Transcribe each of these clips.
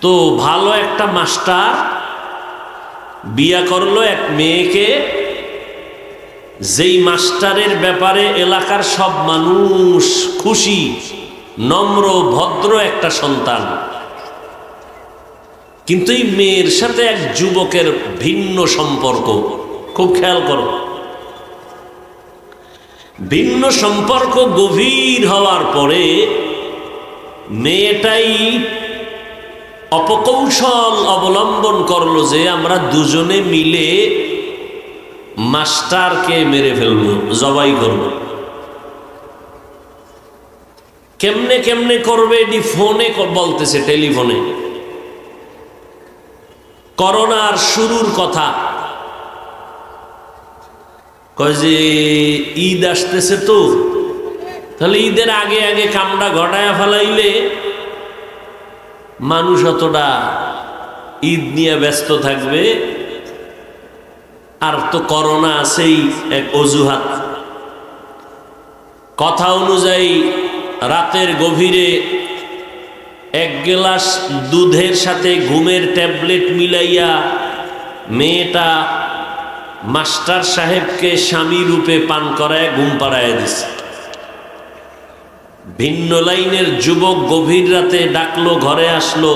তো ভালো একটা মাস্টার বিয়া করলো এক মেয়েকে, যেই মাস্টারের ব্যাপারে এলাকার সব মানুষ খুশি, নম্র ভদ্র একটা সন্তান। কিন্তু এই মেয়ের সাথে এক যুবকের ভিন্ন সম্পর্ক। খুব খেয়াল করো, ভিন্ন সম্পর্ক গভীর হওয়ার পরে মেয়েটাই অপকৌশল অবলম্বন করলো যে আমরা দুজনে মিলে মাস্টারকে মেরে ফেলবো, জবাই করব। কেমনে কেমনে করবে এটি ফোনে বলতেছে, টেলিফোনে। করোনার শুরুর কথা, কয় যে ঈদ আসতেছে, তো তাহলে ঈদের আগে আগে কামড়া ঘটায়া ফেলাইলে মানুষ অতটা ঈদ নিয়ে ব্যস্ত থাকবে। আর তো করোনা আছেই এক অজুহাত। কথা অনুযায়ী রাতের গভীরে এক গ্লাস দুধের সাথে ঘুমের ট্যাবলেট মিলাইয়া মেয়েটা মাস্টার সাহেবকে স্বামী রূপে পান করায় ঘুম পাড়ায় দিছে। ভিন্ন লাইনের যুবক গভীর রাতে ডাকলো, ঘরে আসলো,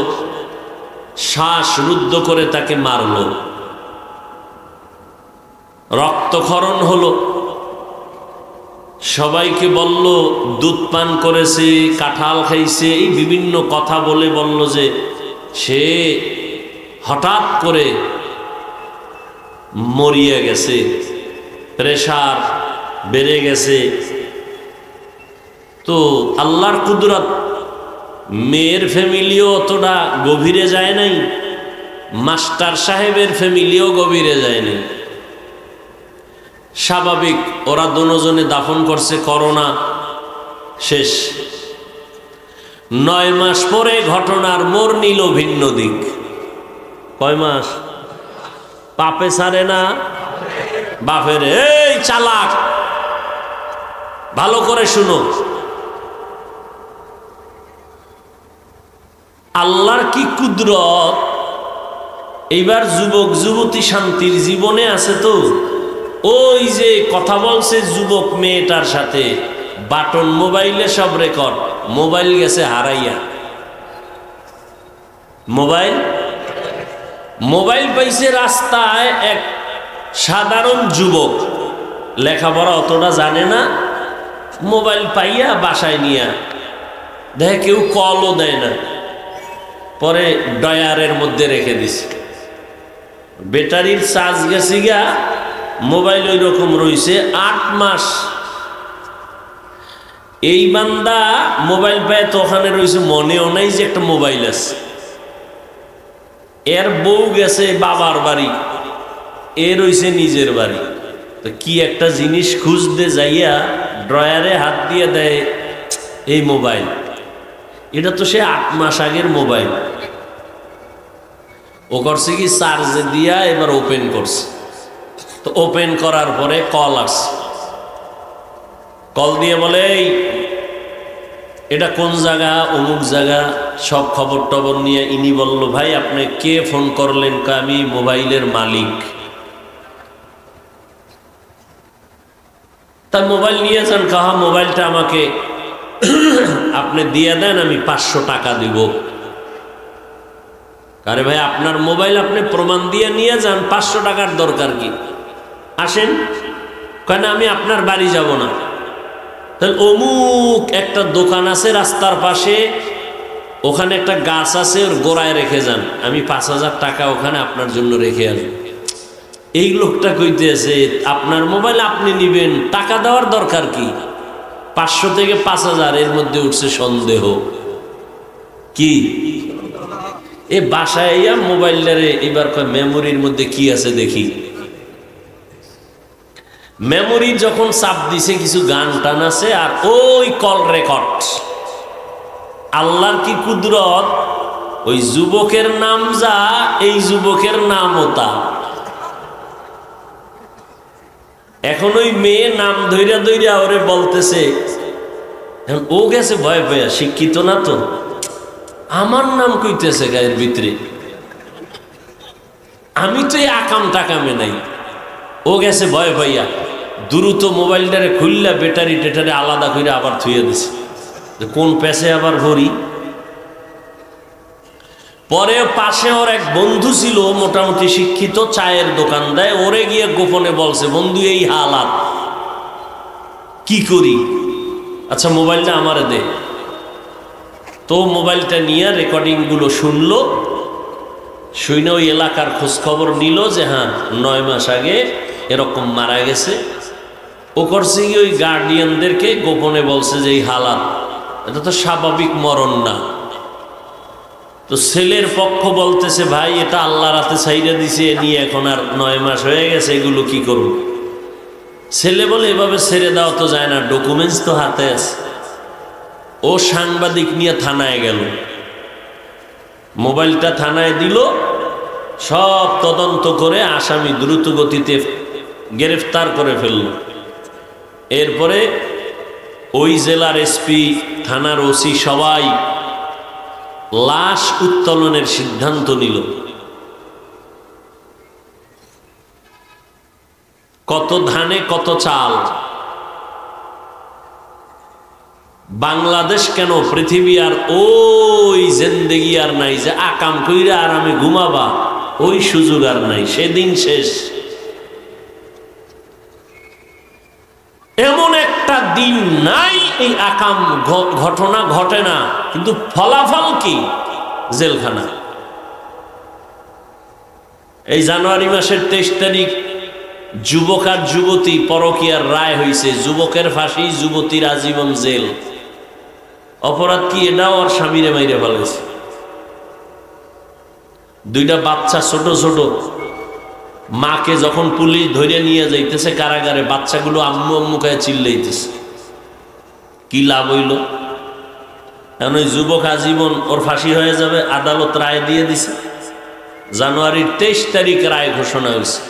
শ্বাস রুদ্ধ করে তাকে মারলো, রক্তক্ষরণ হলো। সবাইকে বলল দুধ পান করেছে, কাঁঠাল খাইছে, এই বিভিন্ন কথা বলে বলল যে সে হঠাৎ করে মরিয়া গেছে, প্রেসার বেড়ে গেছে। তো আল্লাহর কুদরত, মেয়ের ফ্যামিলিও অতটা গভীরে যায় নাই, মাস্টার সাহেবের ফ্যামিলিও গভীরে যায় নাই। স্বাভাবিক, ওরা দুজনে দাফন করছে, করোনা শেষ। 9 মাস পরে ঘটনার মোড় নিল ভিন্ন দিক। কয় মাস? পাপে ছাড়ে না বাপের। এই চালাক, ভালো করে শুনো, আল্লাহর কি কুদরত। এইবার যুবক যুবতী শান্তির জীবনে আছে। তো ওই যে কথা বলছে যুবক মেয়েটার সাথে, বাটন মোবাইলে সব রেকর্ড, মোবাইল গেছে হারাইয়া। মোবাইল পাইছে রাস্তায় এক সাধারণ যুবক, লেখাপড়া অতটা জানে না, মোবাইল পাইয়া বাসায় নিয়া দেখে কেউ কলও দেয় না, পরে ডয়ারের মধ্যে রেখে দিছে। ব্যাটারির চার্জ গেছে গা, মোবাইল ওই রকম রয়েছে 8 মাস। এই বান্দা মোবাইল পায় তো ওখানে রয়েছে, মনেও নাই যে একটা মোবাইল আছে। এর বউ গেছে বাবার বাড়ি, এ রয়েছে নিজের বাড়ি। তো কি একটা জিনিস খুঁজতে যাইয়া ড্রয়ারে হাত দিয়ে দেয় এই মোবাইল। এটা তো সে 8 মাস আগের মোবাইল। ও করছে কি, চার্জে দিয়া এবার ওপেন করছে। তো ওপেন করার পরে কল আসছে, কল দিয়ে বলে এই এটা কোন জায়গা, অমুক জায়গা, সব খবর টবর নিয়ে ইনি বলল ভাই আপনি কে ফোন করলেন? আমি মোবাইলের মালিক। তার মোবাইল নিয়ে যান, কাহা মোবাইলটা আমাকে আপনি দিয়ে দেন, আমি 500 টাকা দিব। আরে ভাই আপনার মোবাইল আপনি প্রমাণ দিয়ে নিয়ে যান, 500 টাকার দরকার কি? আসেন। কেন আমি আপনার বাড়ি যাব না। তাহলে অমুক একটা দোকান আছে রাস্তার পাশে, ওখানে একটা গাছ আছে, ওর গোড়ায় রেখে যান, আমি 5000 টাকা ওখানে আপনার জন্য রেখে আসবো। এই লোকটা কইতেছে আপনার মোবাইল আপনি নিবেন, টাকা দেওয়ার দরকার কি? 500 থেকে 5000 এর মধ্যে উঠছে সন্দেহ। কি এ বাসায় মোবাইলটারে এবার মেমোরির মধ্যে কি আছে দেখি। মেমোরি যখন চাপ দিছে কিছু গান টান আছে, আর ওই কল রেকর্ড। আল্লাহর কি কুদরত, ওই যুবকের নাম যা, এই যুবকের নামও তা। এখন ওই মেয়ে নাম ধইরা ধইরা ওরে বলতেছে, ও গেছে ভয় পেয়ে, শিক্ষিত না তো, আমার নাম কইতেছে গায়ের ভিতরে, আমি তো এই আকাম টাকামে নাই। ও গেছে ভয় পাইয়া, দ্রুত মোবাইলটারে খুললা ব্যাটারি টেটারে আলাদা করে আবার থুয়ে দিছে, কোন পেছে আবার ভরি। পরে পাশে ওর এক বন্ধু ছিল মোটামুটি শিক্ষিত, চায়ের দোকান দেয়, ওরে গিয়ে গোপনে বলছে, বন্ধু এই হালাত কি করি, আচ্ছা মোবাইলটা আমারে দে। তো মোবাইলটা নিয়ে রেকর্ডিং গুলো শুনলো, শুনে ওই এলাকার খোঁজ খবর নিল যে হ্যাঁ 9 মাস আগে এরকম মারা গেছে। ও করছে কি ওই গার্ডিয়ানদেরকে গোপনে বলছে যে এই হালাত, এটা তো স্বাভাবিক মরণ না। তো ছেলের পক্ষ বলতেছে ভাই এটা আল্লাহ রাতে ছাইরা দিছে, নিয়ে এখন আর 9 মাস হয়ে গেছে, এগুলো কি করব। ছেলে বলে এভাবে ছেড়ে দেওয়া তো যায় না, ডকুমেন্টস তো হাতে আছে। ও সাংবাদিক নিয়ে থানায় গেল, মোবাইলটা থানায় দিল, সব তদন্ত করে আসামি দ্রুত গতিতে গ্রেফতার করে ফেলল। এরপরে ওই জেলার এসপি, থানার ওসি সবাই লাশ উত্তোলনের সিদ্ধান্ত নিল। কত ধানে কত চাল, বাংলাদেশ কেন পৃথিবী আর ওই জিন্দেগি আর নাই যে আকাম কইরা আর আমি ঘুমাবা, ওই সুযোগ আর নাই, সেদিন শেষ। এমন একটা দিন নাই এই আকাম ঘটনা ঘটে না, কিন্তু ফলাফল কি? জেলখানা। এই জানুয়ারি মাসের 23 তারিখ যুবক আর যুবতী পরকীয়ার রায় হয়েছে, যুবকের ফাঁসি, যুবতীর আজীবন জেল। অপরাধ কি? এটাও আর স্বামীরে মাইরে ফেলেছে। 2টা বাচ্চা ছোট ছোট, মাকে যখন পুলিশ ধরে নিয়ে যাইতেছে কারাগারে, বাচ্চাগুলো আম্মু আম্মু খায় চিল্লাইতেছে। কি লাভ হইল? এখন ওই যুবক আজীবন, ওর ফাঁসি হয়ে যাবে, আদালত রায় দিয়ে দিছে। জানুয়ারির 23 তারিখ রায় ঘোষণা হয়েছে,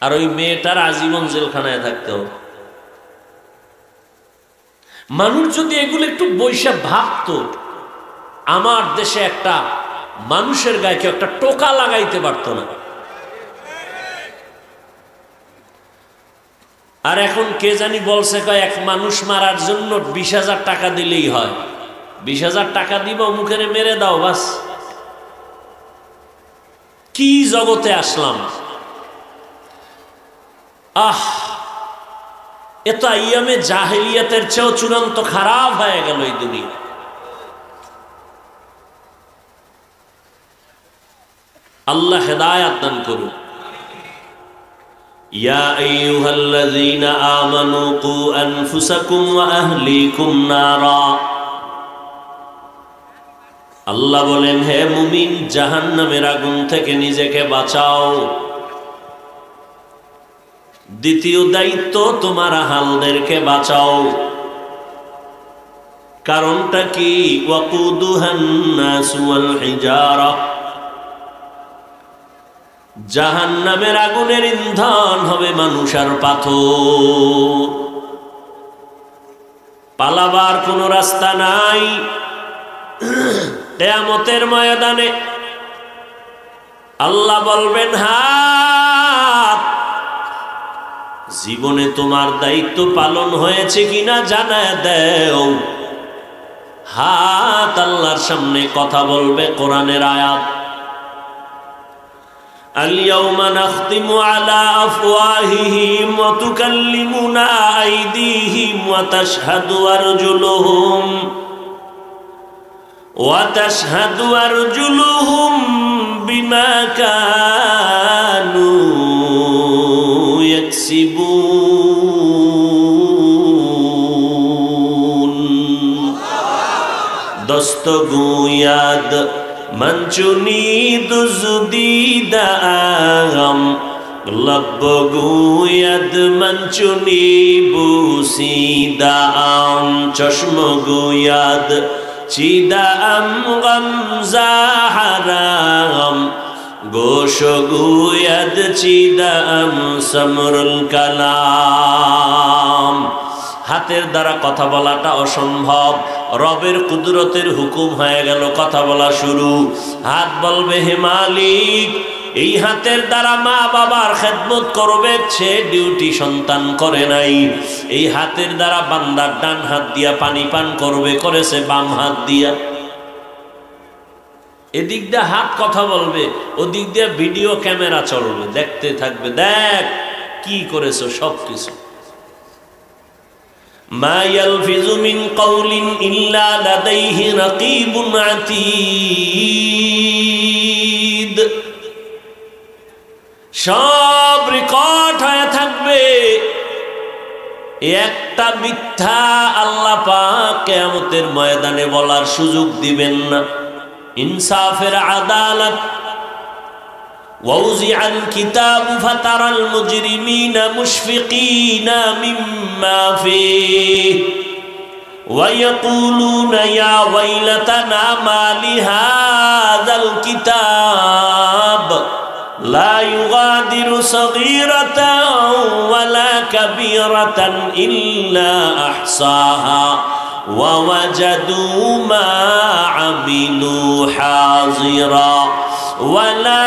আর ওই মেয়েটার আজীবন জেলখানায় থাকতে হবে। মানুষ যদি এগুলো একটু বৈশা ভাবতো, আমার দেশে একটা মানুষের গায়ে কেউ একটা টোকা লাগাইতে পারতো না। আর এখন কে জানি বলছে এক মানুষ মারার জন্য 20,000 টাকা দিলেই হয়। 20,000 টাকা দিব, মুখে মেরে দাও, বাস। কি জগতে আসলাম! এত আইয়ামে জাহেলিয়াতের চেয়েও চূড়ান্ত খারাপ হয়ে গেল এই দুনিয়া। আল্লাহ হেদায়াত দান করুন। ইয়া আইয়ুহাল্লাযীনা আমানু কু আনফুসাকুম ওয়া আহলিকুম নারা। আল্লাহ বলেন, হে মুমিন, জাহান্নামের আগুন থেকে নিজেকে বাঁচাও। দ্বিতীয় দায়িত্ব, তোমার আহালদেরকে বাঁচাও। কারণটা কি? ওয়াকুদুহান নাসু ওয়াল হিজারা। জাহান্নামের আগুনের ইন্ধন হবে মানুষ আর পাথর। পালাবার কোনো রাস্তা নাই। কিয়ামতের ময়দানে আল্লাহ বলবেন, হাত, জীবনে তোমার দায়িত্ব পালন হয়েছে কিনা জানায় দাও। হাত আল্লাহর সামনে কথা বলবে। কোরআনের আয়াত, আল-ইয়াওমা নাখতিমু আলা আফওয়াহিহিম ওয়া তুকাল্লিমুনা আইদিহিম ওয়া তাশহাদু আরজুলুহুম বিমা কানু ইয়াকসিবুন। দস্তগুয়াদ মঞ্চুনি দুজুদিদা আম, লব্বগুয়াদ মঞ্চুনি বুসিদা আম, চশমগুয়াদ চিদা আম গমজা হারাম, গোশগুয়াদ চিদা আম সমরুল কালাম। হাতের দ্বারা কথা বলাটা অসম্ভব, রবের কুদরতের হুকুম হয়ে গেল, কথা বলা শুরু। হাত বলবে, হে মালিক, এই হাতের দ্বারা মা বাবার খেদমত করবে, সে ডিউটি সন্তান করে নাই। এই হাতের দ্বারা বান্দার ডান হাত দিয়া পানি পান করবে, করেছে বাম হাত দিয়া। এদিক দিয়ে হাত কথা বলবে, ওদিক দিয়ে ভিডিও ক্যামেরা চলবে, দেখতে থাকবে, দেখ কি করেছো সব কিছু। মা ইয়ালফিজু মিন কাউলিন ইল্লা লাদাইহি রাকিবুন আতীদ, সব রেকর্ড হয়ে থাকবে। একটা মিথ্যা আল্লাহ পাক কিয়ামতের ময়দানে বলার সুযোগ দিবেন না। ইনসাফের আদালত। ওয়াউজিআল কিতাবু ফাতারাল মুজরিমিনা মুশফিকিনা মিম্মা ফীহি ওয়া ইয়াকুলুনা ইয়া ওয়াইলাতানা মা লিহাযাল কিতাব লা ইউগাদিরু সগীরাতান ওয়ালা কাবীরাতান ইল্লা আহসাহা ওয়া ওয়াজাদু মা আমিলু হাযিরা ওয়ালা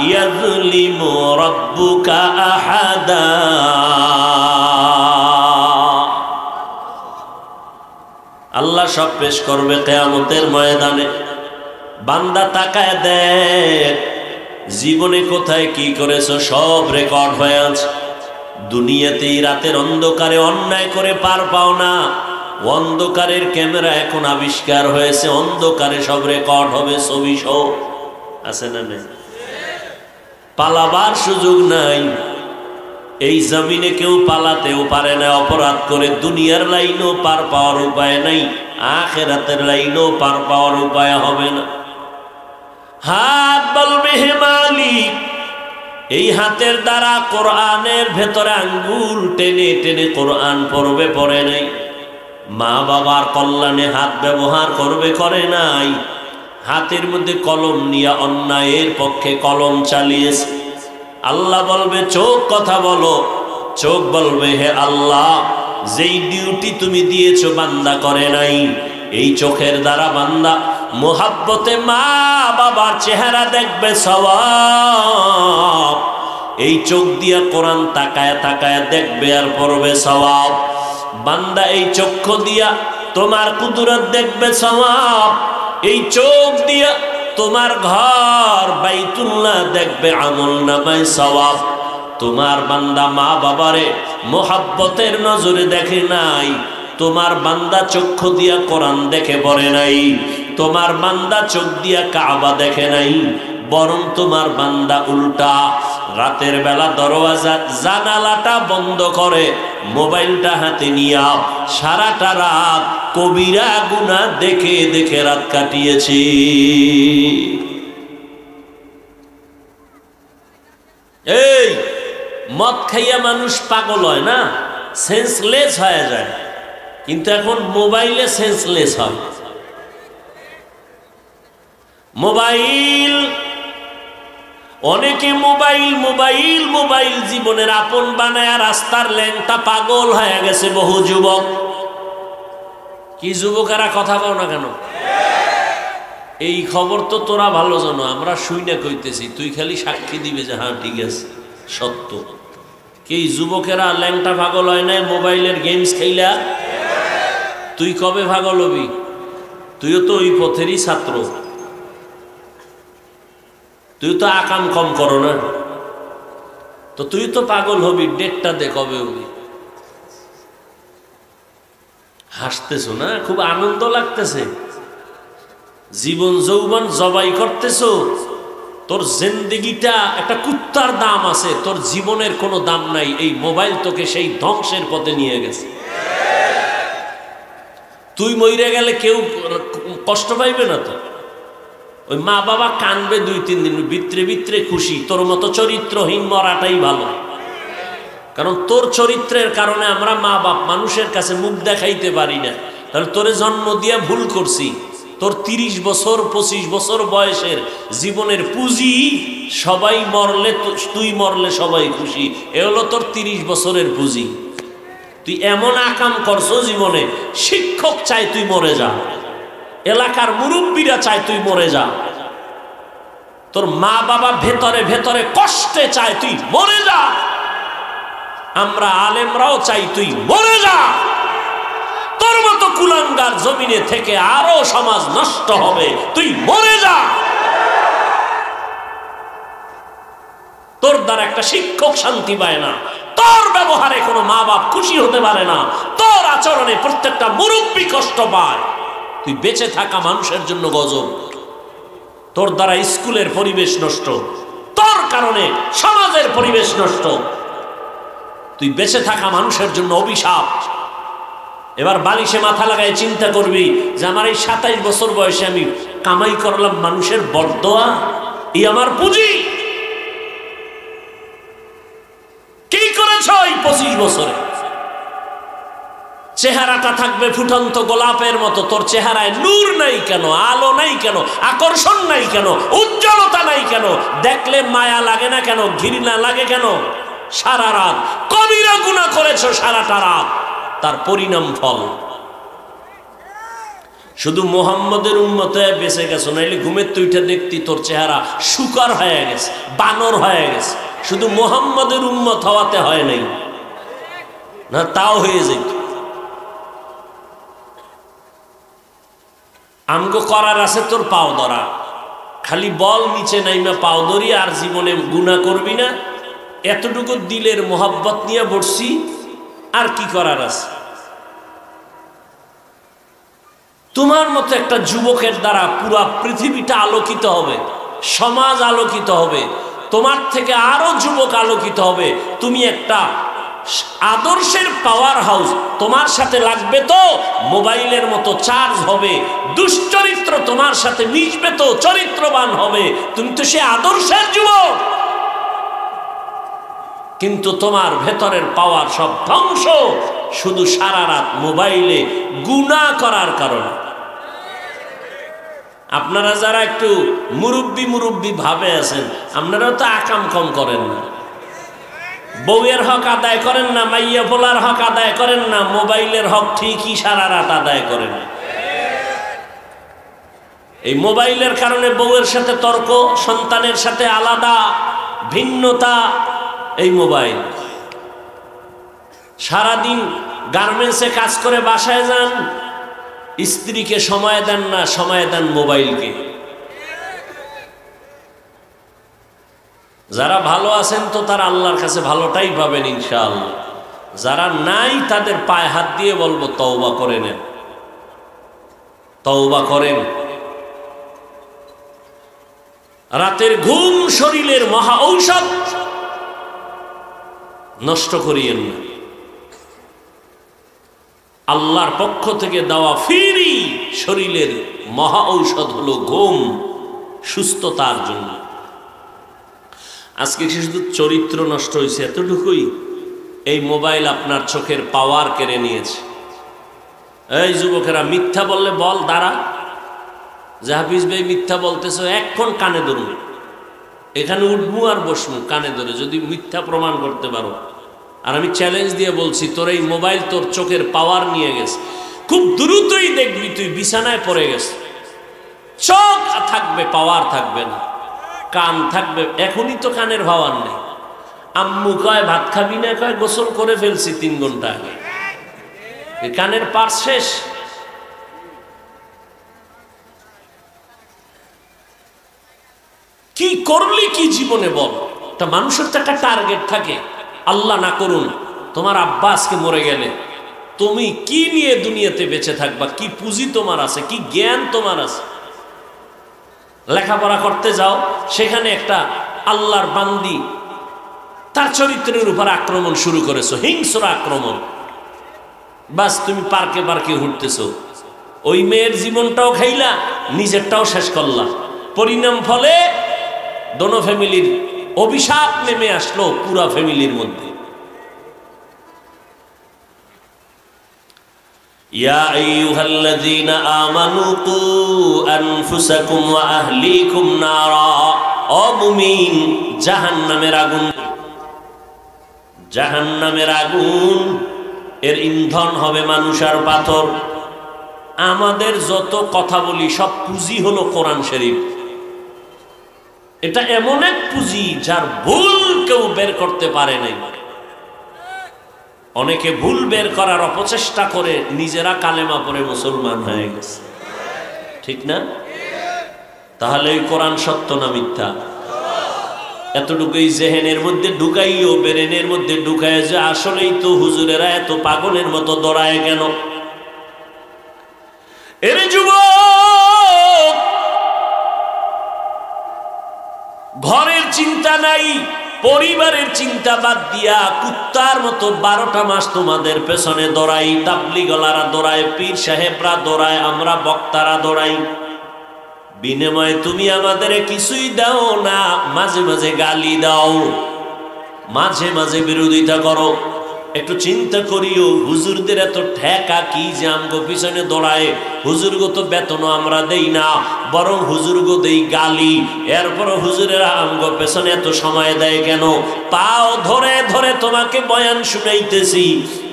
ইয়াযলিমু রাব্বুকা আহাদা। আল্লাহ সব পেশ করবে কিয়ামতের ময়দানে। বান্দা তাকায় দেখ, জীবনে কোথায় কি করেছো সব রেকর্ড হয়ে আছে। দুনিয়াতেই রাতের অন্ধকারে অন্যায় করে পার পাও না, অন্ধকারের ক্যামেরা এখন আবিষ্কার হয়েছে, অন্ধকারে সব রেকর্ড হবে, ছবি সহ আছে না নেই? পালাবার সুযোগ নাই। এই জমিনে কেউ পালাতেও পারে না, অপরাধ করে দুনিয়ার লাইনও পার পাওয়ার উপায় নাই, আখিরাতের লাইনও পার পাওয়ার উপায় হবে না। হাত বলবে, হে মালিক, এই হাতের দ্বারা কোরআনের ভেতরে আঙ্গুল টেনে টেনে কোরআন পড়বে, পড়ে নাই। মা বাবার কল্যাণে হাত ব্যবহার করবে, করে নাই। হাতের মধ্যে কলম নিয়ে অন্যায়ের পক্ষে কলম চালিয়েছে। আল্লাহ বলবে, চোখ কথা বলো। চোখ বলবে, হে আল্লাহ, যেই ডিউটি তুমি দিয়েছো বান্দা করে নাই, এই চোখের দ্বারা বান্দা মোহাব্বতে মা বাবার চেহারা দেখবে, সওয়াব। এই চোখ দিয়া কোরআন তাকায় তাকায় দেখবে আর পড়বে, সওয়াব। বান্দা এই চক্ষু দিয়া তোমার কুদরত দেখবে, সওয়াব। এই চোখ দিয়া তোমার ঘর বাইতুল্লাহ দেখবে, আমল নামায় সওয়াব। তোমার বান্দা মা বাবারে মোহাব্বতের নজরে দেখে নাই, তোমার বান্দা চক্ষু দিয়া কোরআন দেখে পড়ে নাই, তোমার বান্দা চোখ দিয়া কাবা দেখে নাই, বরং তোমার বান্দা উল্টা রাতের বেলা দরওয়াজা জানালাটা বন্ধ করে মোবাইলটা হাতে নিয়ে সারাটা রাত কবিরা গুনাহ দেখে দেখে রাত কাটিয়েছি। এই মদ খাইয়া মানুষ পাগল হয় না, সেন্সলেস হয়ে যায়, কিন্তু এখন মোবাইলে সেন্সলেস হয়। মোবাইল, অনেকে মোবাইল মোবাইল মোবাইল জীবনের আপন বানায়, রাস্তার ল্যাংটা পাগল হয়ে গেছে বহু যুবক। কি যুবকেরা কথা কও না কেন? এই খবর তো তোরা ভালো জানো, আমরা শুই না কইতেছি, তুই খালি সাক্ষী দিবে যে হ্যাঁ ঠিক আছে সত্য। কি যুবকেরা ল্যাংটা পাগল হয় না মোবাইলের গেমস খেলা? তুই কবে পাগল হবি? তুইও তো ওই পথেরই ছাত্র, তুই তো আকাম কম করো না, তো তুই তো পাগল হবি। ডেটটা দে, কবে হবি? হাসতেছো না? খুব আনন্দ লাগতেছে? জীবন যৌবন জবাই করতেছো? তোর জিন্দেগিটা একটা কুত্তার দাম আছে, তোর জীবনের কোনো দাম নাই। এই মোবাইল তোকে সেই ধ্বংসের পথে নিয়ে গেছে। তুই মইরে গেলে কেউ কষ্ট পাইবে না তো? ওই মা বাবা কানবে 2-3 দিন, ভিতরে ভিতরে খুশি। তোর মতো চরিত্রহীন মরাটাই ভালো, কারণ তোর চরিত্রের কারণে আমরা মা বাপ মানুষের কাছে মুখ দেখাইতে পারি না। তাহলে তোরে জন্ম দিয়া ভুল করছি। তোর 30 বছর 25 বছর বয়সের জীবনের পুঁজি, সবাই মরলে তুই মরলে সবাই খুশি, এ হলো তোর 30 বছরের পুঁজি। তুই এমন আকাম করছো জীবনে, শিক্ষক চাই তুই মরে যা, এলাকার মুরব্বীরা চাই তুই মরে যা, তোর মা বাবা ভেতরে ভেতরে কষ্টে চায় তুই মরে যা, আমরা আলেমরাও চাই তুই মরে যা। তোর মতো কুলাঙ্গার জমিনে থেকে আরো সমাজ নষ্ট হবে, তুই মরে যা। তোর দ্বারা একটা শিক্ষক শান্তি পায় না, তোর ব্যবহারে কোনো মা বাপ খুশি হতে পারে না, তোর আচরণে প্রত্যেকটা মুরব্বী কষ্ট পায়। তুই বেঁচে থাকা মানুষের জন্য গজব, তোর দ্বারা স্কুলের পরিবেশ নষ্ট, তোর কারণে সমাজের পরিবেশ নষ্ট, তুই বেঁচে থাকা মানুষের জন্য অভিশাপ। এবার বালিশে মাথা লাগায় চিন্তা করবি যে আমার এই 27 বছর বয়সে আমি কামাই করলাম মানুষের বরদোয়া, এই আমার পুঁজি। কি করেছ এই 25 বছরে? চেহারাটা থাকবে ফুটন্ত গোলাপের মতো, তোর চেহারায় নূর নাই কেন, আলো নাই কেন, আকর্ষণ নাই কেন, উজ্জ্বলতা নাই কেন, দেখলে মায়া লাগে না কেন, ঘৃণা লাগে কেন? সারা রাত কবিরা গুনাহ করেছো, সারাটা রাত, তার পরিণাম ফল। শুধু মোহাম্মদের উম্মতে বেঁচে গেছো, নাইলে ঘুমের তুইটা দেখতি তোর চেহারা শুকর হয়ে গেছে, বানর হয়ে গেছে। শুধু মোহাম্মদের উম্মত হওয়াতে হয় নাই, না তাও হয়ে যেত। আমগো করার আছে তোর পাও ধরা, খালি বল নিচে নাইমা পাও ধরি, আর জীবনে গুনাহ করবি না, এতটুকু দিলের মোহাব্বত নিয়ে বসছি, আর কি করার আছে? তোমার মতো একটা যুবকের দ্বারা পুরা পৃথিবীটা আলোকিত হবে, সমাজ আলোকিত হবে, তোমার থেকে আরো যুবক আলোকিত হবে। তুমি একটা আদর্শের পাওয়ার হাউস, তোমার সাথে লাগবে তো মোবাইলের মতো চার্জ হবে, দুশ্চরিত্র তোমার সাথে মিশবে তো চরিত্রবান হবে, তুমি তো সে আদর্শের যুবক। কিন্তু তোমার ভেতরের পাওয়ার সব ধ্বংস, শুধু সারা রাত মোবাইলে গুনাহ করার কারণে। আপনারা যারা একটু মুরব্বী ভাবে আছেন, আপনারাও তো আকাম কম করেন না, বউয়ের হক আদায় করেন না, মাইয়া পোলার হক আদায় করেন না, মোবাইলের হক ঠিকই সারা রাত আদায় করেন। এই মোবাইলের কারণে বউয়ের সাথে তর্ক, সন্তানের সাথে আলাদা ভিন্নতা, এই মোবাইল। সারাদিন গার্মেন্টসে কাজ করে বাসায় যান, স্ত্রীকে সময় দেন না, সময় দেন মোবাইলকে। যারা ভালো আছেন তো তারা আল্লাহর কাছে ভালোটাই পাবেন ইনশাআল্লাহ, যারা নাই তাদের পায়ে হাত দিয়ে বলবো তওবা করে নেন, তওবা করেন। রাতের ঘুম শরীরের মহা ঔষধ, নষ্ট করিয়েন না। আল্লাহর পক্ষ থেকে দেওয়া ফ্রি শরীরের মহা ঔষধ হলো ঘুম, সুস্থতার জন্য। আজকে শুধু চরিত্র নষ্ট হয়েছে এতটুকুই, এই মোবাইল আপনার চোখের পাওয়ার কেড়ে নিয়েছে। এই যুবকেরা, মিথ্যা বললে বল দাঁড়া, যে হাফিজ ভাই মিথ্যা বলতেছো, এক্ষণ কানে ধরুন, এখানে উঠবো আর বসবো কানে ধরে, যদি মিথ্যা প্রমাণ করতে পারো। আর আমি চ্যালেঞ্জ দিয়ে বলছি, তোর এই মোবাইল তোর চোখের পাওয়ার নিয়ে গেছে, খুব দ্রুতই দেখবি তুই বিছানায় পড়ে গেছে। চোখ থাকবে, পাওয়ার থাকবে না, কান থাকবে, এখনই তো কানের পাওয়ার নেই। আম্মু কয় ভাত খাবি না, কয় গোসল করে ফেলছি 3 ঘন্টা আগে, কানের পার শেষ। কি করলি কি জীবনে বল? তা মানুষের তো একটা টার্গেট থাকে। আল্লাহ না করুন তোমার আব্বা আজকে মরে গেলে তুমি কি নিয়ে দুনিয়াতে বেঁচে থাকবা, কি পুঁজি তোমার আছে, কি জ্ঞান তোমার আছে? লেখাপড়া করতে যাও, সেখানে একটা আল্লাহর বান্দি তার চরিত্রের উপর আক্রমণ শুরু করেছো, হিংস্র আক্রমণ। বাস তুমি পার্কে পার্কে ঘুরতেছো, ওই মেয়ের জীবনটাও খাইলা, নিজেরটাও শেষ করলা। পরিণাম ফলে দোনো ফ্যামিলির অভিশাপ নেমে আসলো পুরা ফ্যামিলির মধ্যে। ইয়া আইয়ুহাল্লাযীনা আমানু কু আনফুসাকুম ওয়া আহলিকুম নারা, ও মুমিন, জাহান্নামের আগুন, জাহান্নামের আগুন এর ইন্ধন হবে মানুষ আর পাথর। আমাদের যত কথা বলি সব পুঁজি হলো কোরআন শরীফ। এটা এমন এক পুঁজি যার ভুল কেউ বের করতে পারে নাই। অনেকে ভুল বের করার অপচেষ্টা করে নিজেরা কালেমা পড়ে মুসলমান হয়ে গেছে, ঠিক না? তাহলে এই কোরআন সত্য না মিথ্যা? এতটুকুই জেহেনের মধ্যে ঢুকাইও, ব্রেনের মধ্যে ঢুকায় যে আসলেই তো হুজুরেরা এত পাগলের মতো দৌড়ায় কেন? এর যুবক, ঘরের চিন্তা নাই, পরিবারের চিন্তা বাদ দিয়া কুত্তার মতো 12টা মাস তোমাদের পেছনে দৌড়াই, তাবলিগলারা দৌড়ায়, পীর সাহেবরা দৌড়ায়, আমরা বক্তারা দৌড়াই। বিনিময়ে তুমি আমাদের কিছুই দাও না, মাঝে মাঝে গালি দাও, মাঝে মাঝে বিরোধিতা করো। একটু চিন্তা করিও, হুজুরদের এত ঠেকা কি যে আমগো পিছনে দৌড়ায়? হুজুরগো তো বেতনও আমরা দেই না, বরং হুজুরগো দেই গালি। এরপর হুজুরেরা আমগো পেছনে এত সময় দেয় কেন? পাও ধরে ধরে তোমাকে বয়ান শুনাইতেছি,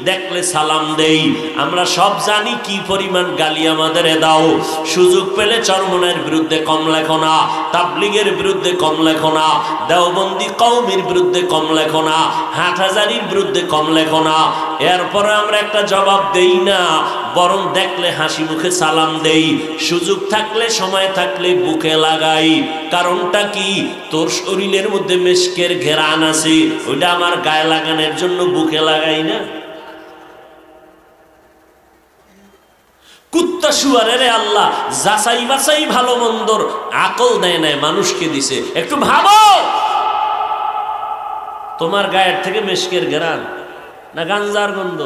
দেখলে সালাম দেই। আমরা সব জানি কি পরিমাণ গালি আমাদের দাও। সুযোগ পেলে চরমনের বিরুদ্ধে কম লেখো না, তাবলিগের বিরুদ্ধে কম লেখো না, দেওবন্দি কওমের বিরুদ্ধে কম লেখো না, হাটহাজারির বিরুদ্ধে কম লেখো না। এরপরে আমরা একটা জবাব দেই না, বরং দেখলে হাসি মুখে সালাম দেই। সুযোগ থাকলে, সময় থাকলে বুকে লাগাই। কারণটা কি? তোর শরীরের মধ্যে মেশকের ঘেরান আছে, ওইটা আমার গায়ে লাগানোর জন্য বুকে লাগাই না। কুত্তা শুয়ারের আল্লাহ যাচাই বাছাই ভালো মন্দর আকল দেয় নাই, মানুষকে দিছে। একটু ভাবো, তোমার গায়ের থেকে মেশকের ঘেরান না গাঞ্জার গন্ধ?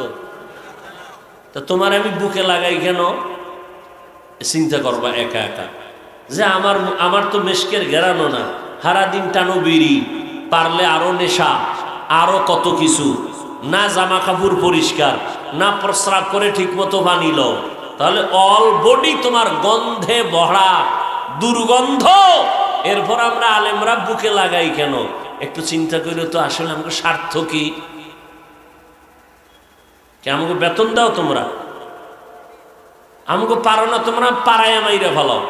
তা তোমার আমি বুকে লাগাই কেন? চিন্তা করবা একা একা যে আমার তো মেশকের ঘেরানো না, সারাদিন টানো বিড়ি, পারলে আরো নেশা, আরো কত কিছু, না জামা কাপড় পরিষ্কার, না প্রস্রাব করে ঠিক মতো বানিল, তাহলে অল বডি তোমার গন্ধে ভরা, দুর্গন্ধ। এরপর আমরা আলেমরা বুকে লাগাই কেন? একটু চিন্তা করে তো আসলে আমাকে স্বার্থ কি? আমাকে বেতন দাও তোমরা, আমাকে পারো না তোমরা, পাড়ায় মাইরা ফেলাও।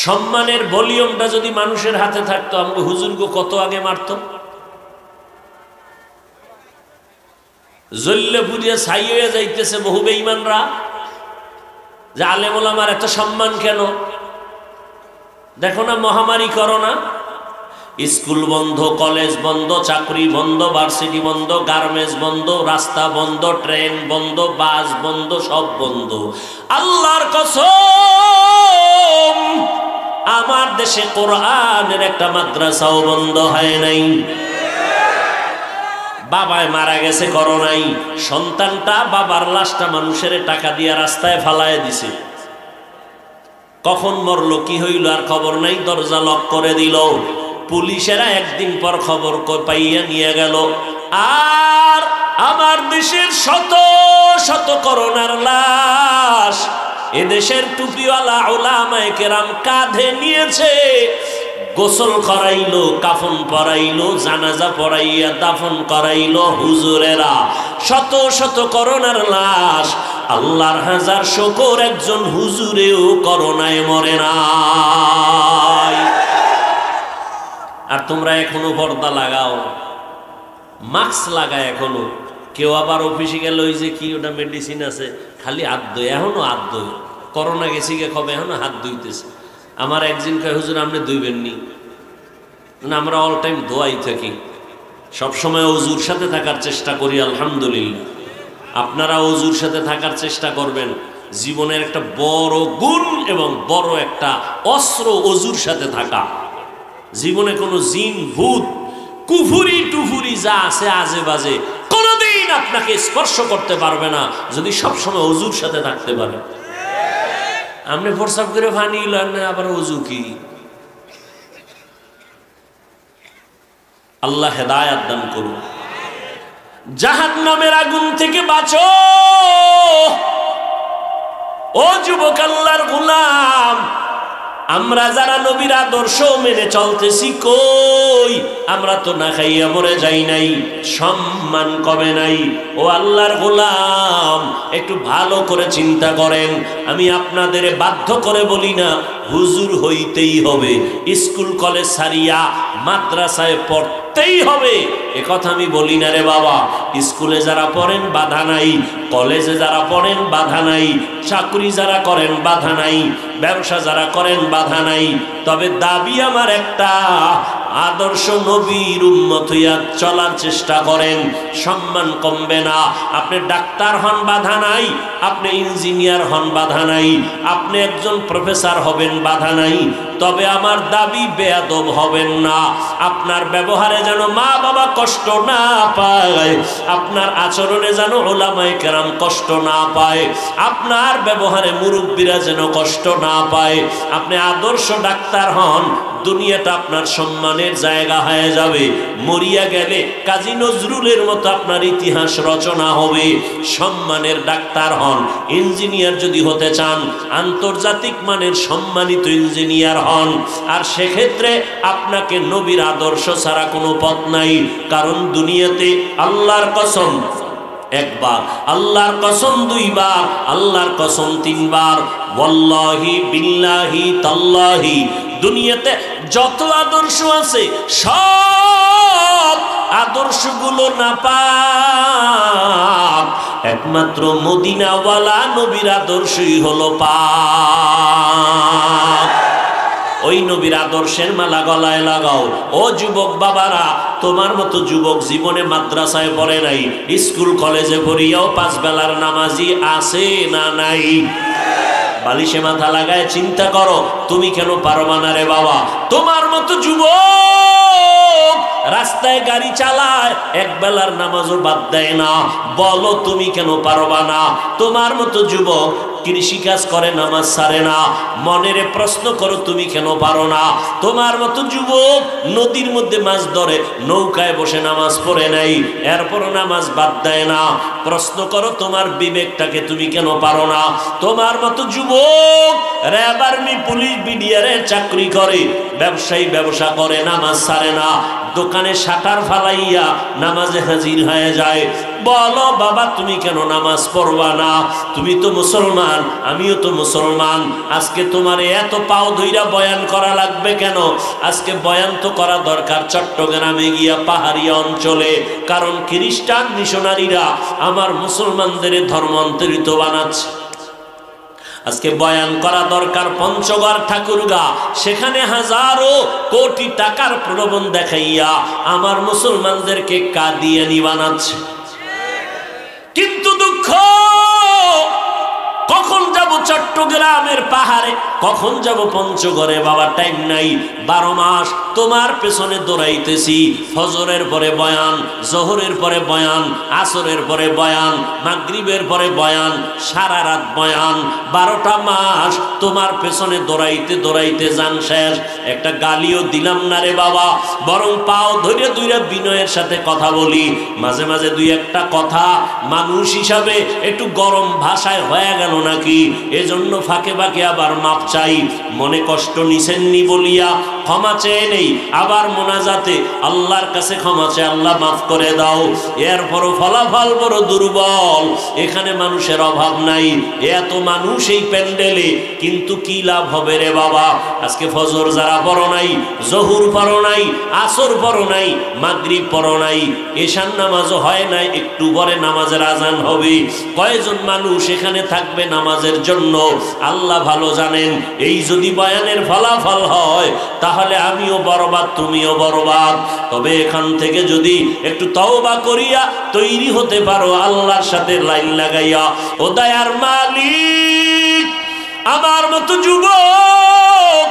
সম্মানের ভলিউমটা যদি মানুষের হাতে থাকতো, আমাকে হুজুরগো কত আগে মারত। জল্লে পুড়িয়ে ছাই হয়ে যাইতেছে বহু বেঈমানরা, যে আলেম ওলামার এত সম্মান কেন? দেখো না মহামারী করোনা, স্কুল বন্ধ, কলেজ বন্ধ, চাকরি বন্ধ, ভার্সিটি বন্ধ, গার্মেন্টস বন্ধ, রাস্তা বন্ধ, ট্রেন বন্ধ, বাস বন্ধ, সব বন্ধ। আল্লাহর কসম, আমার দেশে কোরআনের একটা মাদ্রাসাও বন্ধ হয় নাই। বাবায় মারা গেছে করোনায়, সন্তানটা বাবার লাশটা মানুষের টাকা দিয়ে রাস্তায় ফালায় দিছে। কখন মরলো কি হইল আর খবর নাই, দরজা লক করে দিল। পুলিশেরা একদিন পর খবর পাইয়া নিয়ে গেল। আর আমার দেশের শত শত করোনার লাশ এদেশের টুপিওয়ালা উলামায়ে কেরাম কাঁধে নিয়েছে। গোসল করাইলো, কাফন পরাইলো, জানাজা পড়াইয়া দাফন করাইলো হুজুরেরা। শত শত করোনার লাশ, আল্লাহর হাজার শুকর একজন হুজুরেও করোনায় মরে নাই। আর তোমরা এখনো পর্দা লাগাও, মাস্ক লাগায় এখনো। কেউ আবার অফিসে গেল, ওই যে কি ওটা মেডিসিন আছে, খালি হাত ধোয়, এখনো হাত ধোয়। করোনা গেছি গে কবে, এখনো হাত ধুইতেছে। আমার একদিন কয় হুজুর আপনি ধুইবেননি? না, আমরা অল টাইম ধোয়াই থাকি, সবসময় অজুর সাথে থাকার চেষ্টা করি। আলহামদুলিল্লাহ, আপনারা অজুর সাথে থাকার চেষ্টা করবেন। জীবনের একটা বড় গুণ এবং বড় একটা অস্ত্র অজুর সাথে থাকা। জীবনে কোনো জিন ভূত কুফুরি টুফুরি যা আছে আজে বাজে কোনোদিন আপনাকে স্পর্শ করতে পারবে না, যদি সবসময় অজুর সাথে থাকতে পারে। আপনি প্রস্রাব করে পানি লন না, আবার অজু কি? আল্লাহ হেদায়াত দান করুন। জাহান্নামের আগুন থেকে বাঁচো ও যুবক, আল্লাহর গোলাম। আমরা যারা নবীর আদর্শ মেনে চলতেছি, কই আমরা তো না খাইয়া মরে যাই নাই, সম্মান কমে নাই। ও আল্লাহর গোলাম, একটু ভালো করে চিন্তা করেন। আমি আপনাদের বাধ্য করে বলি না হুজুর হইতেই হবে, স্কুল কলেজ সারিয়া মাদ্রাসায় পড়তেই হবে, এ কথা আমি বলি না রে বাবা। স্কুলে যারা পড়েন বাধা নাই, কলেজে যারা পড়েন বাধা নাই, চাকরি যারা করেন বাধা নাই, ব্যবসা যারা করেন বাধা নাই। তবে দাবি আমার একটা, আদর্শ নবীর উম্মত হইয়া চলার চেষ্টা করেন, সম্মান কমবে না। আপনি ডাক্তার হন বাধা নাই, আপনি ইঞ্জিনিয়ার হন বাধা নাই, আপনি একজন প্রফেসর হবেন বাধা নাই। তবে আমার দাবি বেয়াদব হবেন না। আপনার ব্যবহারে যেন মা বাবা কষ্ট না পায়, আপনার আচরণে যেন উলামায়ে কেরাম কষ্ট না পায়, আপনার ব্যবহারে মুরব্বীরা যেন কষ্ট না পায়। আপনি আদর্শ ডাক্তার হন, দুনিয়াটা আপনার সম্মানের জায়গা হয়ে যাবে। মরিয়া গেলে কাজী নজরুলের মতো আপনার ইতিহাস রচনা হবে। সম্মানের ডাক্তার হন। ইঞ্জিনিয়ার যদি হতে চান, আন্তর্জাতিক মানের সম্মানিত ইঞ্জিনিয়ার হন। আর সেক্ষেত্রে আপনাকে নবীর আদর্শ ছাড়া কোনো পথ নাই। কারণ দুনিয়াতে আল্লাহর কসম একবার, আল্লাহর কসম দুইবার, আল্লাহর কসম তিনবার, ওয়াল্লাহি বিল্লাহি তাল্লাহি, দুনিয়াতে যত আদর্শ আছে সব আদর্শগুলো নাপাক, একমাত্র মদিনাওয়ালা নবীর আদর্শই হলো পাক। ওই নবীর আদর্শের মালা গলায় লাগাও। ও যুবক বাবারা, তোমার মতো যুবক জীবনে মাদ্রাসায় পড়ে নাই, স্কুল কলেজে পড়িয়াও 5 বেলার নামাজি আছে না নাই? বালিশে মাথা লাগায় চিন্তা করো, তুমি কেন পারবা না রে বাবা? তোমার মতো যুবক রাস্তায় গাড়ি চালায়, 1 বেলার নামাজও বাদ দেয় না, বলো তুমি কেন পারবা না? তোমার মতো যুবক কৃষিকাজ করে, নামাজ ছাড়ে না, মনেরে প্রশ্ন করো তুমি কেন পারো না? তোমার মতো যুবক নদীর মধ্যে মাছ ধরে, নৌকায় বসে নামাজ পড়ে নাই, এরপরও নামাজ বাদ দেয় না, প্রশ্ন করো তোমার বিবেকটাকে তুমি কেন পারো না? তোমার মতো যুবক র্যাব, আর্মি, পুলিশ, বিডিআরে চাকরি করে, ব্যবসায়ী ব্যবসা করে, নামাজ ছাড়ে না, দোকানে শাটার ফালাইয়া নামাজে হাজির হয়ে যায়, বলো বাবা তুমি কেন নামাজ পড়বা না? তুমি তো মুসলমান, আমিও তো মুসলমান, আজকে তোমার এত পাও ধইরা বয়ান করা লাগবে কেন? আজকে বয়ান তো করা দরকার চট্টগ্রামে গিয়া পাহাড়িয়া অঞ্চলে, কারণ খ্রিস্টান মিশনারিরা আমার মুসলমানদের ধর্মান্তরিত বানাচ্ছে। আজকে বয়ান করা দরকার পঞ্চগড় ঠাকুরগা, সেখানে হাজারো কোটি টাকার প্রলোভন দেখাইয়া আমার মুসলমানদেরকে কাদিয়ানি বানাচ্ছে। কিন্তু দুঃখ, কখন যাব চট্টগ্রামের পাহাড়ে, কখন যাব পঞ্চগড়ে, বাবা টাইম নাই। 12 মাস তোমার পেছনে দৌড়াইতেছি। ফজরের পরে বয়ান, জোহরের পরে বয়ান, আসরের পরে বয়ান, মাগরিবের পরে বয়ান, সারা রাত বয়ান, 12টা মাস তোমার পেছনে দৌড়াইতে দৌড়াইতে জান শেষ। একটা গালিও দিলাম না রে বাবা, বরং পাও ধরে দুইরা বিনয়ের সাথে কথা বলি। মাঝে মাঝে 2-1টা কথা মানুষ হিসাবে একটু গরম ভাষায় হয়ে গেল নাকি, এজন্য ফাঁকে ফাঁকে আবার মাপ চাই। মনে কষ্ট নিছেননি বলিয়া ক্ষমা চেয়ে নেই, আবার মোনাজাতে আল্লাহর কাছে ক্ষমা চেয়ে আল্লাহ মাফ করে দাও। এরপরও ফলাফল বড় দুর্বল। এখানে মানুষের অভাব নাই, এত মানুষ এই প্যান্ডেলে, কিন্তু কি লাভ হবে রে বাবা? আজকে ফজর যারা পড়ো নাই, জহুর পড়ো নাই, আসর পড়ো নাই, মাগরিব পড়ো নাই, এশার নামাজও হয় নাই, একটু পরে নামাজের আজান হবে। কয়জন মানুষ এখানে থাকবে নামাজের জন্য আল্লাহ ভালো জানেন। এই যদি বয়ানের ফলাফল হয় তাহলে আমিও বরবাদ, তুমিও বরবাদ। তবে এখান থেকে যদি একটু তওবা করিয়া তৈরি হতে পারো আল্লাহর সাথে লাইন লাগাইয়া, ও দয়ার মালিক, আমার মতো যুবক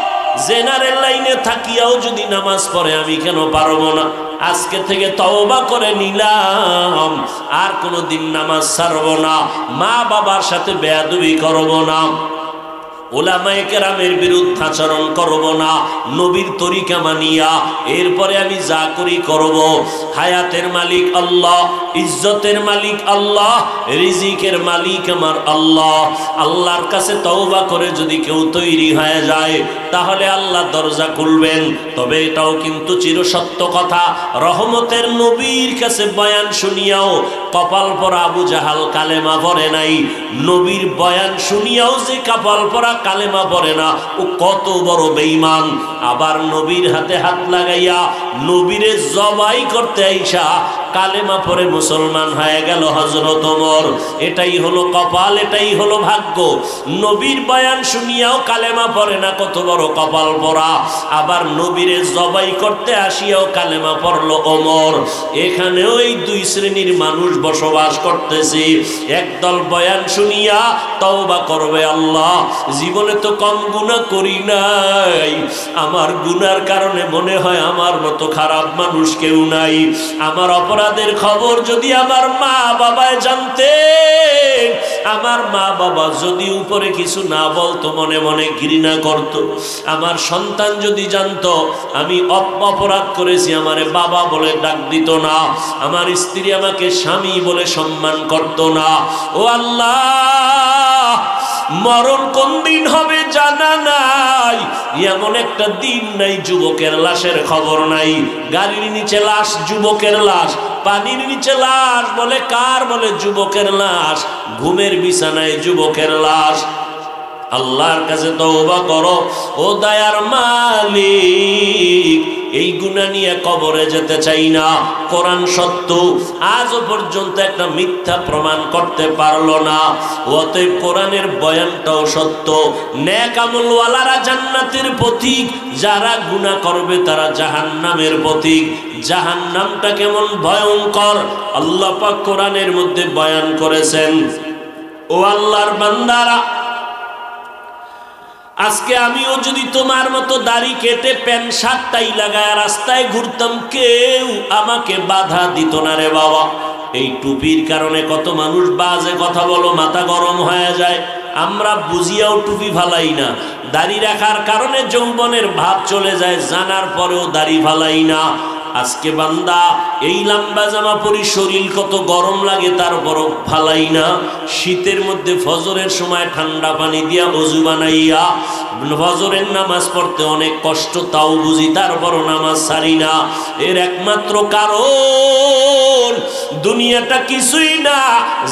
জেনারেল লাইনে থাকিয়াও যদি নামাজ পড়ে আমি কেন পারবো না? আজকে থেকে তওবা করে নিলাম, আর কোনোদিন নামাজ ছাড়বো না, মা বাবার সাথে বেয়াদবি করবো না। ওলামায়ে কেরামের বিরুদ্ধাচরণ করব না, নবীর তরিকা মানিয়া এরপরে আমি যা করি করব। হায়াতের মালিক আল্লাহ, ইজ্জতের মালিক আল্লাহ, রিজিকের মালিক আমার আল্লাহ। আল্লাহর কাছে তওবা করে যদি কেউ তৈরি হয়ে যায় তাহলে আল্লাহ দরজা খুলবেন। তবে এটাও কিন্তু চিরসত্য কথা, রহমতের নবীর কাছে বয়ান শুনিয়াও কপাল পরা আবু জাহাল কালেমা পড়ে নাই। নবীর বয়ান শুনিয়াও যে কপাল পরা কালেমা পড়ে না, ও কত বড় বেঈমান। আবার নবীর হাতে হাত লাগাইয়া নবীরে জবাই করতে আইসা কালেমা পড়ে মুসলমান হয়ে গেল হযরত ওমর। এটাই হলো কপাল, এটাই হলো ভাগ্য। নবীর বয়ান শুনিয়াও কালেমা পড়ে না, কত বড় কপাল পরা। আবার নবীরে জবাই করতে আসিয়াও কালেমা পড়লো ওমর। এখানেও এই দুই শ্রেণীর মানুষ বসবাস করতেছে। একদল বয়ান শুনিয়া তওবা করবে, আল্লাহ জীবনে তো কম গুনাহ করি নাই, আমার গুনার কারণে মনে হয় আমার মতো খারাপ মানুষ কেউ নাই। আমার অপরাধের খবর যদি আমার মা বাবায় জানতেন, আমার মা বাবা যদি উপরে কিছু না বলতো, মনে মনে ঘৃণা করত। আমার সন্তান যদি জানতো আমি অপরাধ করেছি, আমারে বাবা বলে ডাক দিত না, আমার স্ত্রী আমাকে স্বামী বলে সম্মান করত না। ও আল্লাহ, মরণ কোন দিন হবে জানা নাই, এমন একটা দিন নাই যুবকের লাশের খবর নাই। গাড়ির নিচে লাশ, যুবকের লাশ, পানির নিচে লাশ, বলে কার? বলে যুবকের লাশ। ঘুমের বিছানায় যুবকের লাশ। আল্লাহর কাছে তওবা করো ও দয়ার মালিক, এই গুনাহ নিয়ে কবরে যেতে চাই না। কোরআন সত্য, আজও পর্যন্ত একটা মিথ্যা প্রমাণ করতে পারলো না। অতএব কোরআনের বয়ানটাও সত্য। নেক আমলওয়ালারা জান্নাতের পথিক, যারা গুনাহ করবে তারা জাহান্নামের পথিক। জাহান্নামটা কেমন ভয়ঙ্কর আল্লাহ পাক কোরআনের মধ্যে বয়ান করেছেন। ও আল্লাহর বান্দারা, আজকে আমিও যদি তোমার মতো দাড়ি কেটে প্যান্ট শার্ট টাই লাগায় রাস্তায় ঘুরতাম, কেউ আমাকে বাধা দিত না রে বাবা। এই টুপির কারণে কত মানুষ বাজে কথা বলো, মাথা গরম হয়ে যায়। আমরা বুঝিয়াও টুপি ফালাই না। দাড়ি রাখার কারণে যৌবনের ভাব চলে যায়, জানার পরেও দাড়ি ফালাই না। আজকে বান্দা এই লম্বা জামা পরি, শরীর কত গরম লাগে তারপরও ফালাই না। শীতের মধ্যে ফজরের সময় ঠান্ডা পানি দিয়া ওযু বানাইয়া ফজরের নামাজ পড়তে অনেক কষ্ট, তাও বুঝি, তারপরও নামাজ ছাড়ি না। এর একমাত্র কারণ দুনিয়াটা কিছুই না।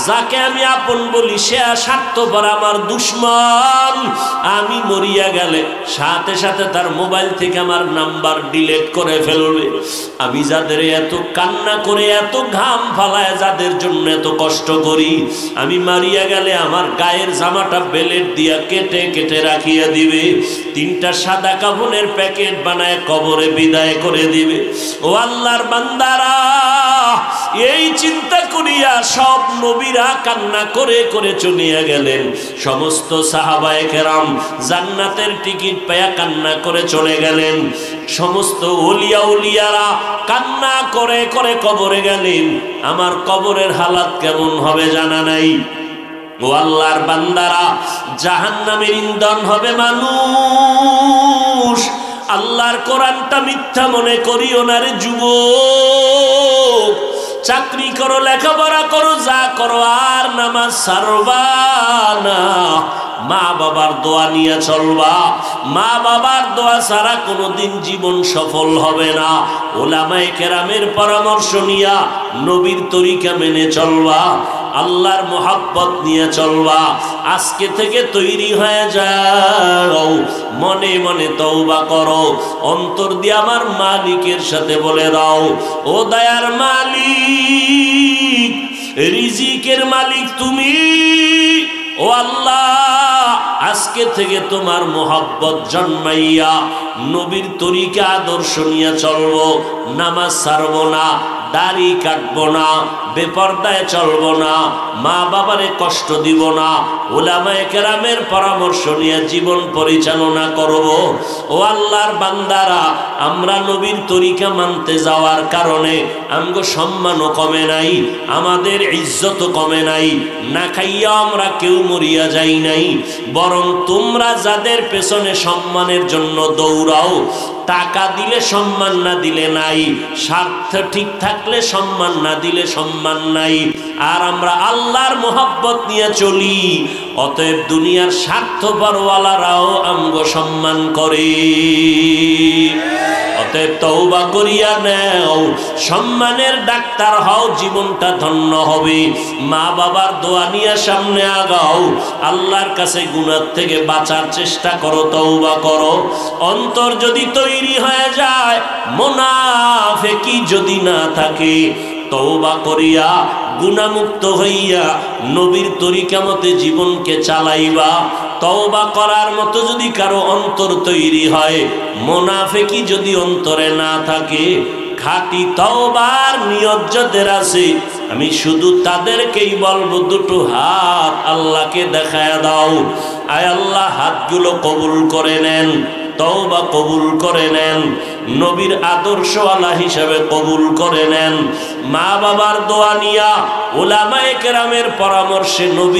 যাকে আমি আপন বলি সে স্বার্থপর, আমার দুশ্মন। আমি মরিয়া গেলে সাথে সাথে তার মোবাইল থেকে আমার নাম্বার ডিলিট করে ফেলবে। আমি যাদের এত কান্না করে, এত ঘাম ফালায়, যাদের জন্য এত কষ্ট করি, আমি মারিয়া গেলে আমার গায়ের জামাটা বেলেট দিয়া কেটে কেটে রাখিয়া দিবে। 3টা সাদা কাফনের প্যাকেট বানায় কবরে বিদায় করে দিবে। ও আল্লাহর বান্দারা, এই চিন্তা করিয়া সব নবীরা কান্না করে করে চলিয়া গেলেন। সমস্ত সাহাবায়ে কেরাম জান্নাতের টিকিট পেয়ে কান্না করে চলে গেলেন। সমস্ত ওলিয়া উলিয়ারা কান্না করে করে কবরে গেলেন। আমার কবরের হালাত কেমন হবে জানা নাই। ও আল্লাহর বান্দারা, জাহান্নামের ইন্ধন হবে মানুষ। আল্লাহর কোরআনটা মিথ্যা মনে করিও না রে যুবক। চাকরি করো, লেখাপড়া করো, যা করো, আর নামাজ ছাড়বা না। মা বাবার দোয়া নিয়ে চলবা। মা বাবার দোয়া ছাড়া কোনোদিন জীবন সফল হবে না। ওলামায়ে কেরামের পরামর্শ নিয়া নবীর তরিকা মেনে চলবা। আল্লাহর মোহাব্বত নিয়ে চলবা। আজকে থেকে তৈরি হয়ে যাও, মনে মনে তওবা করো, অন্তর দিয়ে আমার মালিকের সাথে বলে দাও, ও দয়ার মালিক, রিজিকের মালিক তুমি। ও আল্লাহ, আজকে থেকে তোমার মোহাব্বত জন্মাইয়া নবীর তরিকা আদর্শ নিয়ে চলবো। নামাজ ছাড়বো না, দাড়ি কাটবো না, বেপরদায় চলবো না, মা বাবারে কষ্ট দিব না, উলামায়ে কেরামের পরামর্শ নিয়ে জীবন পরিচালনা করব। ও আল্লাহর বান্দারা, আমরা নবীর তরিকা মানতে যাওয়ার কারণে আমগো সম্মানও কমে নাই, আমাদের ইজ্জতও কমে নাই, না খাইয়া আমরা কেউ মরিয়া যাই নাই। বরং তোমরা যাদের পেছনে সম্মানের জন্য দৌড়াও, টাকা দিলে সম্মান, না দিলে নাই, স্বার্থ ঠিক থাকলে সম্মান, না দিলে সম্মান নাই। আর আমরা আল্লাহর মোহাব্বত নিয়ে চলি, অতএব দুনিয়ার স্বার্থপরওয়ালারাও আমগো সম্মান করে। অতএব তওবা করিয়া নেও, সম্মানের ডাক্তার হও, জীবনটা ধন্য হবে। মা বাবার দোয়া নিয়ে সামনে আগাও, আল্লাহর কাছে গুনাহ থেকে বাঁচার চেষ্টা করো, তওবা করো। অন্তর যদি তৈরি হয়ে যায়, মুনাফিকি যদি না থাকে, তওবা করিয়া গুনাহমুক্ত হইয়া নবীর তরিকা মতে জীবনকে চালাইবা। তওবা করার মতো যদি কারো অন্তর তৈরি হয়, মুনাফিকি যদি অন্তরে না থাকে, খাঁটি তওবার নিয়ত যাদের আছে, আমি শুধু তাদেরকেই বলবো, দুটো হাত আল্লাহকে দেখায়া দাও। আয় আল্লাহ, হাতগুলো কবুল করে নেন, তওবা কবুল করে নেন, নবীর আদর্শওয়ালা হিসাবে কবুল করে নেন। মা বাবার দোয়া নিয়া, উলামায়ে কেরামের পরামর্শে নবী